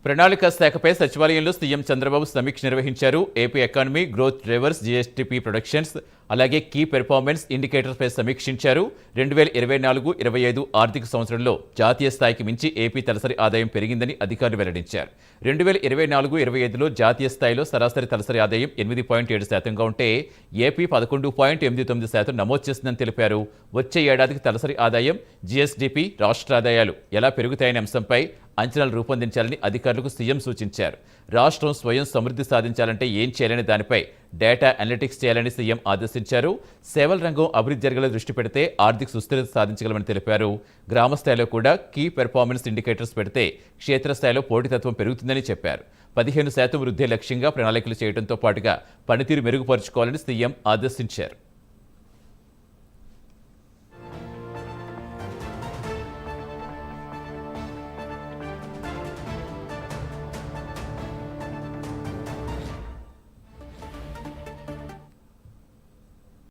ప్రణాళిక శాఖపై సచివాలయంలో సీఎం చంద్రబాబు సమీక్ష నిర్వహించారు. AP economy growth drivers, GSTP productions, అలాగే కీ పెర్ఫార్మెన్స్ ఇండికేటర్పై సమీక్షించారు. 2024-25 ఆర్థిక సంవత్సరంలో జాతీయ స్థాయికి మించి ఏపీ తలసరి ఆదాయం పెరిగిందని అధికారులు వెల్లడించారు. 2024-25లో జాతీయ స్థాయిలో సరాసరి తలసరి ఆదాయం 8.7%గా ఉంటే ఏపీ 11.89% నమోదు చేసిందని తెలిపారు. వచ్చే ఏడాదికి తలసరి ఆదాయం, జీఎస్డీపీ, రాష్ట్ర ఆదాయాలు ఎలా పెరుగుతాయనే అంశంపై అంచనాలు రూపొందించాలని అధికారులకు సీఎం సూచించారు. రాష్ట్రం స్వయం సమృద్ధి సాధించాలంటే ఏం చేయాలనే దానిపై డేటా అనలిటిక్స్ చేయాలని సీఎం ఆదేశించారు. సేవల రంగం అభివృద్ధి జరిగేలా దృష్టి పెడితే ఆర్థిక సుస్థిరత సాధించగలమని తెలిపారు. గ్రామ స్థాయిలో కూడా కీ పెర్ఫార్మెన్స్ ఇండికేటర్స్ పెడితే క్షేత్రస్థాయిలో పోటీతత్వం పెరుగుతుందని చెప్పారు. 15% వృద్ధి లక్ష్యంగా ప్రణాళికలు చేయడంతో పాటుగా పనితీరు మెరుగుపరుచుకోవాలని సీఎం ఆదేశించారు.